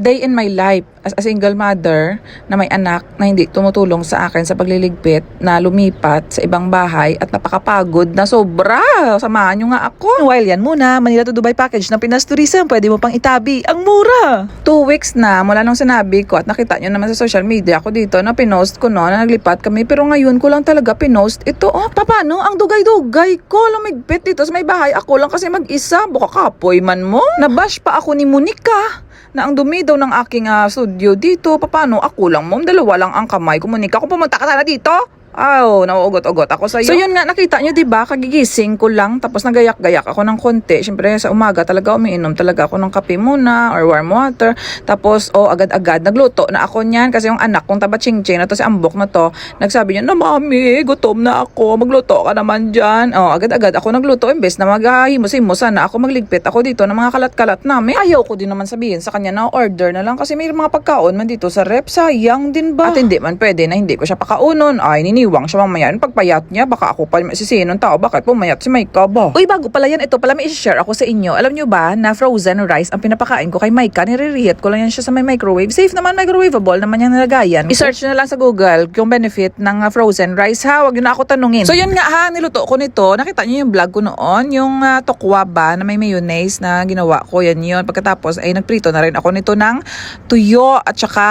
day in my life as a single mother na may anak na hindi tumutulong sa akin sa pagliligpit, na lumipat sa ibang bahay at napakapagod na sobra. Samahan nyo nga ako. While yan muna, Manila to Dubai package ng Pinas Tourism, pwede mo pang itabi. Ang mura! 2 weeks na mula nung sinabi ko at nakita nyo naman sa social media ko dito na pinost ko na naglipat kami, pero ngayon ko lang talaga pinost ito. Paano? Ang dugay-dugay ko lumigpit dito sa may bahay. Ako lang kasi mag-isa. Buka kapoy man mo. Nabash pa ako ni Monica na ang dumi daw ng aking studio dito. Paano? Ako lang, mom. Dalawa lang ang kamay. Monica, kung pumunta ka sana dito, nauugot-ugot ako sa'yo. So yun nga, nakita nyo diba, kagigising ko lang, tapos nagayak-gayak ako ng konti. Siyempre sa umaga talaga umiinom talaga ako ng kape muna or warm water. Tapos agad-agad nagluto na ako niyan kasi yung anak kong taba ching-ching na to, si Ambok na to, nagsabi niya na, mami, gutom na ako, magluto ka naman dyan. Agad-agad ako nagluto, imbes na maghimos-himusan na ako, magligpit ako dito ng mga kalat-kalat namin. Ayaw ko din naman sabihin sa kanya na order na lang kasi may mga pagkaon man dito sa rep, sayang din ba? At hindi man pwede na hindi ko siya pakaunon. Niniwang siya mamaya. Pagpayat niya, baka ako pa sisihin ng tao. Bakit pumayat si Maika ba? Uy, bago pala yan, ito pala may i-share ako sa inyo. Alam nyo ba na frozen rice ang pinapakain ko kay Maika? Nire-reheat ko lang yan siya sa may microwave. Safe naman, microwavable naman yung nilagayan. I-search nyo na lang sa Google yung benefit ng frozen rice, ha? Huwag nyo na ako tanungin. So yun nga ha, niluto ko nito. Nakita nyo yung vlog ko noon, yung tokwa ba na may mayonnaise na ginawa ko. Yan yun. Pagkatapos ay nagprito na rin ako nito ng tuyo at saka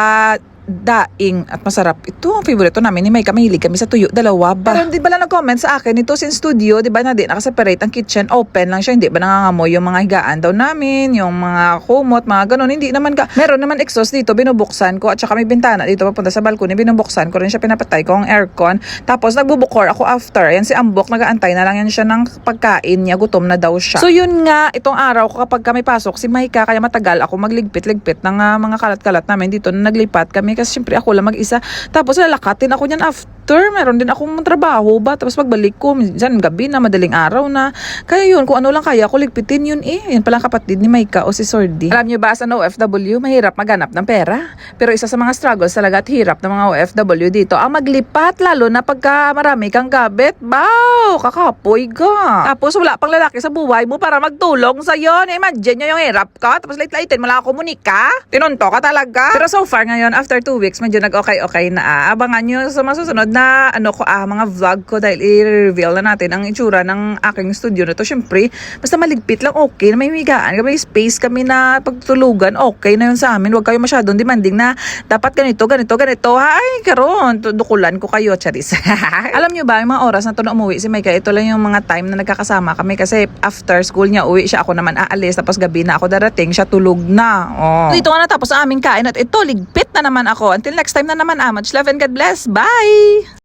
daing at masarap. Ito ang favorito namin ni Maika. Mahilig kami sa tuyo. Dalawa ba? Pero hindi ba lang nag-comment sa akin ito since studio, di ba na di nakaseparate ang kitchen, open lang siya, hindi ba nangangamoy yung mga higaan daw namin, yung mga kumot, mga ganun. Hindi naman meron naman exhaust dito, binubuksan ko, at saka may bintana dito papunta sa balcony, binubuksan ko rin siya, pinapatay ko ang aircon. Tapos nagbubukor ako after. Ayan si Ambok, nagaantay na lang yan siya ng pagkain niya, gutom na daw siya. So yun nga, itong araw ko kapag kami pasok si Maika, kaya matagal ako magligpit-ligpit ng mga kalat-kalat namin dito na naglipat kami kasi syempre ako lang mag-isa. Tapos lalakatin ako niyan after. Meron din akong trabaho ba? Tapos pagbalik ko, minsan gabi na, madaling araw na. Kaya yun, kung ano lang kaya ko ligpitin yun eh. Yan palang kapatid ni Maika o si Sordi. Alam niyo ba sa OFW, mahirap maghanap ng pera. Pero isa sa mga struggles talaga at hirap ng mga OFW dito ang maglipat, lalo na pagka marami kang gabet. Bow! Kakapoy ka. Tapos wala pang lalaki sa buhay mo para magtulong sa'yo. Imagine nyo yung hirap ka. Tapos late-late mo lang ako, Monica. Tinunto ka talaga. Pero so far ngayon, after 2 weeks, medyo nag-okay-okay na. Abangan nyo sa mga susunod na mga vlog ko dahil i-reveal na natin ang itsura ng aking studio na to. Syempre, basta maligpit lang, okay na may higaan, may space kami na pagtulugan, okay na yun sa amin. Huwag kayo masyadong demanding na dapat ganito. Ay, karon, dukulan ko kayo, charis. Alam nyo ba, yung mga oras na to na umuwi si Maika, ito lang yung mga time na nagkakasama kami kasi after school niya uwi siya, ako naman aalis, tapos gabi na ako darating, siya tulog na. Dito nga natapos sa aming kain at ito, ligpit na naman ako. Until next time na naman, much love and God bless. Bye!